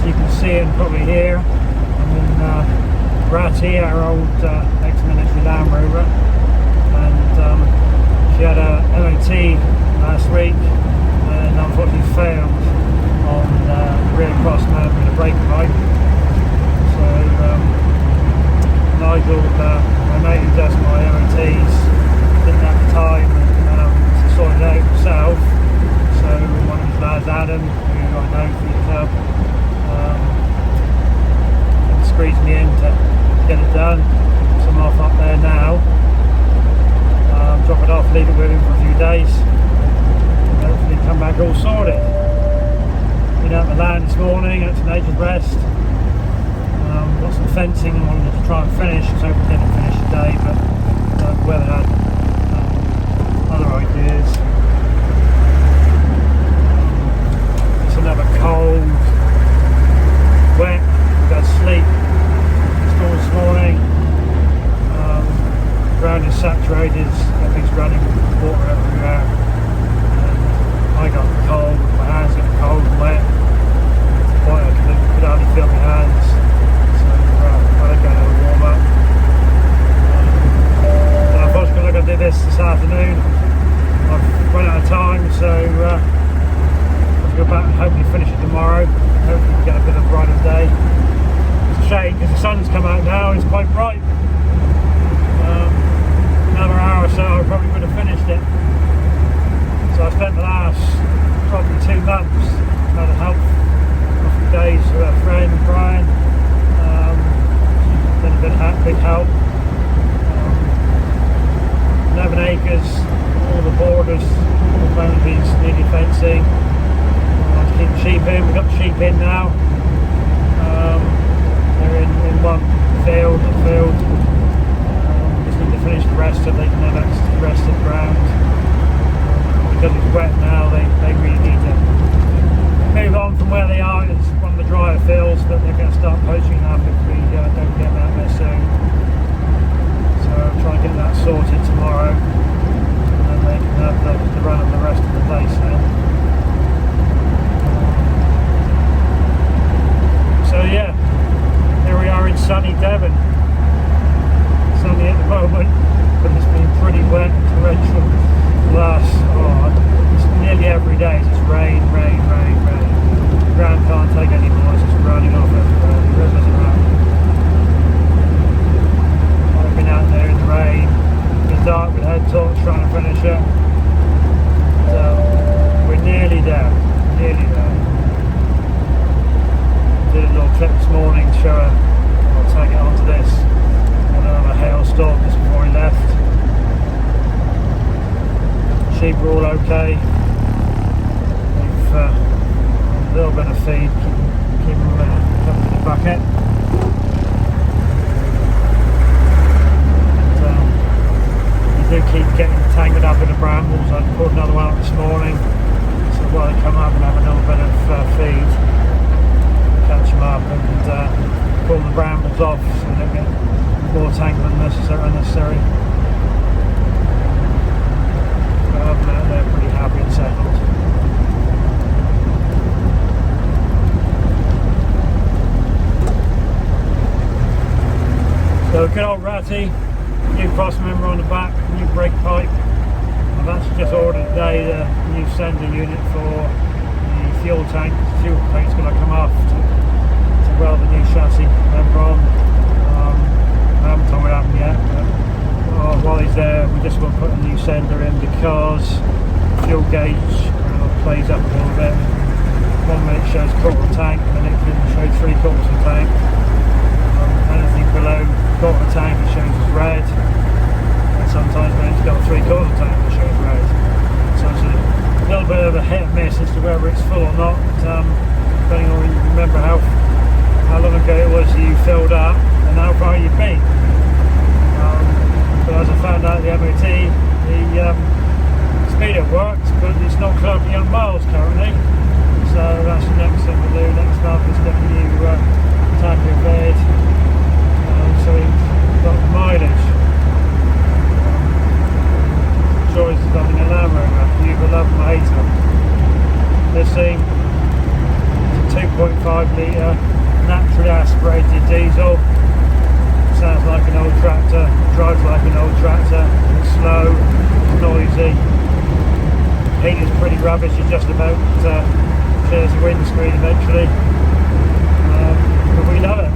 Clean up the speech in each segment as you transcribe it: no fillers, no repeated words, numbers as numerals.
you can see and probably hear, I'm in Ratty, our old ex-military Land Rover, and she had a MOT last week and unfortunately failed on the rear cross member with a brake pipe. So Nigel, my mate who does my MOTs, didn't have the time to sort it out himself. So one of his lads, Adam, who I know through the club, squeezed me in to get it done. So I'm off up there now. Drop it off, leave it with him for a few days, and hopefully come back all sorted. Been out the land this morning, at Nature's Rest. Got some fencing I wanted to try and finish, so I didn't finish today, but the weather had other ideas. It's another cold, wet, we've had sleet storm this morning. Ground is saturated, everything's running with water everywhere. I got cold, my hands got cold and wet. I could hardly feel my hands, so I got a warm up. And I was going to do this afternoon. I've run out of time, so I'll go back and hopefully finish it tomorrow. Hopefully get a bit of a brighter day. It's a shame because the sun's come out now and it's quite bright. Another hour or so I probably would have finished it. So I spent the last probably 2 months trying to help a few days with a friend, Brian. Been a big help. 11 acres, all the borders, all the boundaries needed fencing. To keep the sheep in, we've got the sheep in now. They're in one field. Finish the rest so they can have access to the rest of the ground. Because it's wet now, they really need to move on from where they are. It's one of the drier fields, but they're going to start poaching up if we don't get that there soon. So I'll try and get that sorted tomorrow, and then they can have the run of the rest of the place now. So yeah, here we are in sunny Devon. Sunny at the moment, but it's been pretty wet and torrential it's nearly every day. It's just rain. The ground can't take any more, it's just running off everywhere. The rivers are out. I've been out there in the rain, in the dark with head torch trying to finish it. So we're nearly there. Did a little clip this morning to show I'll tag it onto this. A hailstorm just before he left. Sheep are all okay. We've a little bit of feed, keep them covered in the bucket. And, we do keep getting tangled up in the brambles. I pulled another one up this morning, so while they come up and have a little bit of feed, catch them up and pull the brambles off so they don't get more tangled than unnecessary. But other than that, they're pretty happy and settled. So good old Ratty, new cross member on the back, new brake pipe. I've actually just ordered today the new sender unit for the fuel tank. The fuel tank's going to come off to weld the new chassis member on. I haven't told it happened yet, but while he's there we just want to put a new sender in because the fuel gauge plays up a little bit. 1 minute shows quarter of tank and then it can show 3/4 of tank. Anything below quarter of tank it shows as red, and sometimes when it's got 3/4 of tank it shows red. So it's a little bit of a hit and miss as to whether it's full or not, depending on you remember how long ago it was you filled up and how far you've been. But as I found out the MOT, the speedo works, but it's not currently on miles currently. So that's the next thing to do. Next up is get a new tanker bed, so we've got the mileage. Joys of having a Land Rover, you either love them or hate them. This thing is a 2.5 litre naturally aspirated diesel. Sounds like an old tractor, drives like an old tractor, it's slow, it's noisy. Heat is pretty rubbish, it just about clears the windscreen eventually. But we love it.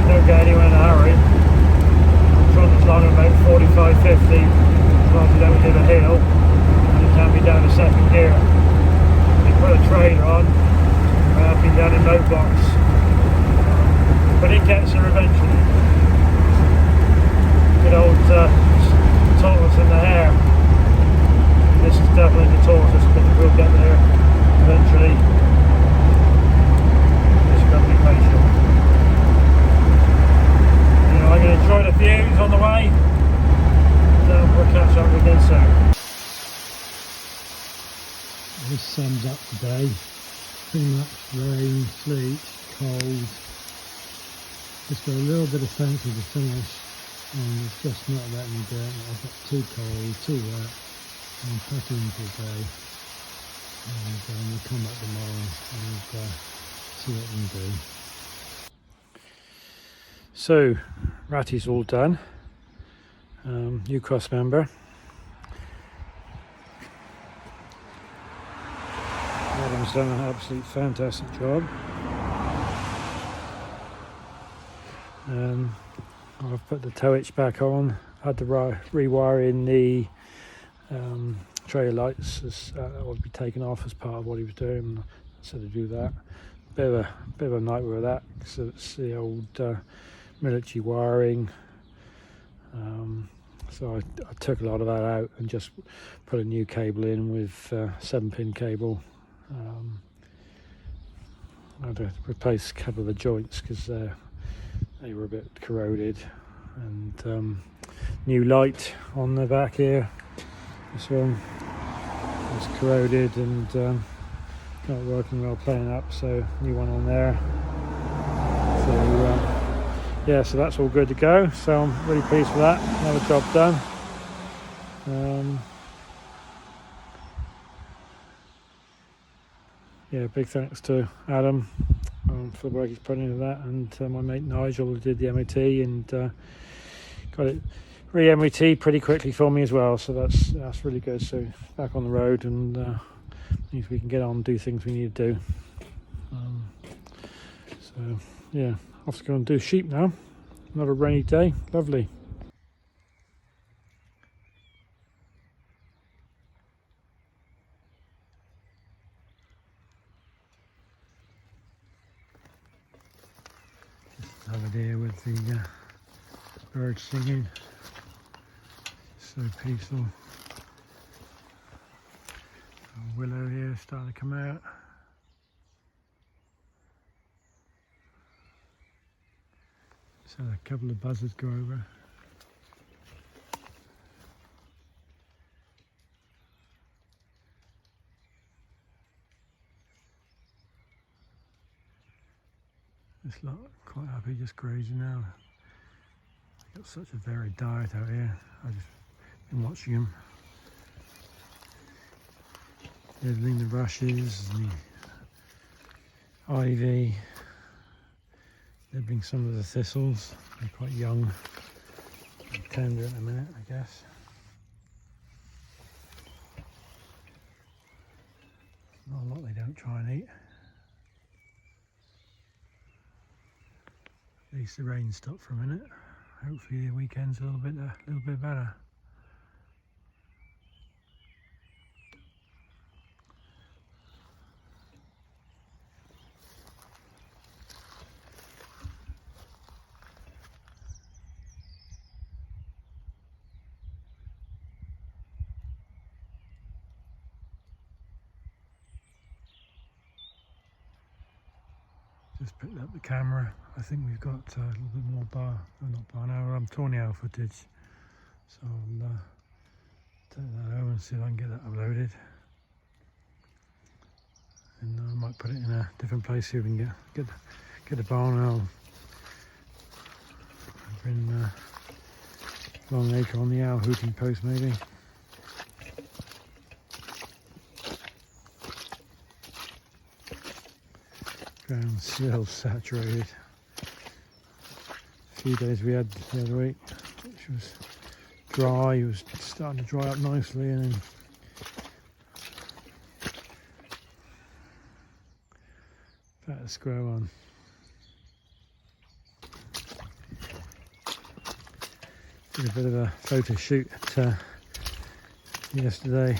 Don't get anywhere in a hurry. I'm trying as long as about 45, 50, as long as you don't hit a hill, and it can be down to second gear. You put a trailer on, I've been down in low box, but it gets there eventually. Good old tortoise in the hare. This is definitely the tortoise, but we'll get there eventually. Just got to be patient. You know, I'm going to enjoy the views on the way, and we'll catch up again soon. This sums up today. Pretty much rain, sleet, cold. Just got a little bit of sense of the finish, and it's just not letting me do it. I've got too cold, too wet. I'm packing today, and we'll come back tomorrow and see what we can do. So, Ratty's all done. New cross member. Adam's done an absolutely fantastic job. I've put the tow hitch back on. Had to rewire in the trailer lights, as that would be taken off as part of what he was doing. So to do that, bit of a nightmare with that, because it's the old military wiring. So I took a lot of that out and just put a new cable in with 7-pin cable. I had to replace a couple of the joints because they were a bit corroded, and new light on the back here. This one was corroded and not working well, playing up, so new one on there. So yeah, so that's all good to go, so I'm really pleased with that. Another job done. Yeah, big thanks to Adam for the work he's put into that, and my mate Nigel, who did the MOT and got it re-MOT pretty quickly for me as well, so that's really good. So back on the road, and means we can get on and do things we need to do. So yeah, off to go and do sheep now. Another rainy day, lovely. Just over there with the birds singing. So peaceful. Willow here starting to come out. Just had a couple of buzzards go over. This lot quite happy just grazing now. Got such a varied diet out here. I've just been watching them. Nibbling the rushes and the ivy, nibbling some of the thistles. They're quite young and tender at the minute, I guess. Not a lot they don't try and eat. At least the rain stopped for a minute. Hopefully the weekend's a little bit better. Just picked up the camera. I think we've got a little bit more tornado footage. So I'll take that over and see if I can get that uploaded. And I might put it in a different place so we can get the barn out. I've been Long Acre on the owl hooting post maybe. Ground still saturated. A few days we had the other week, which was dry. It was starting to dry up nicely, and then back to square one. Did a bit of a photo shoot yesterday.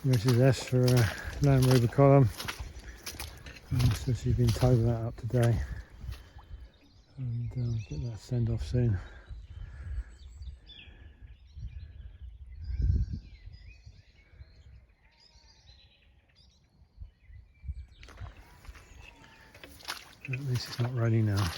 Mrs. S for a Land Rover column. So she's been typing that up today, and get that send off soon. At least it's not raining now.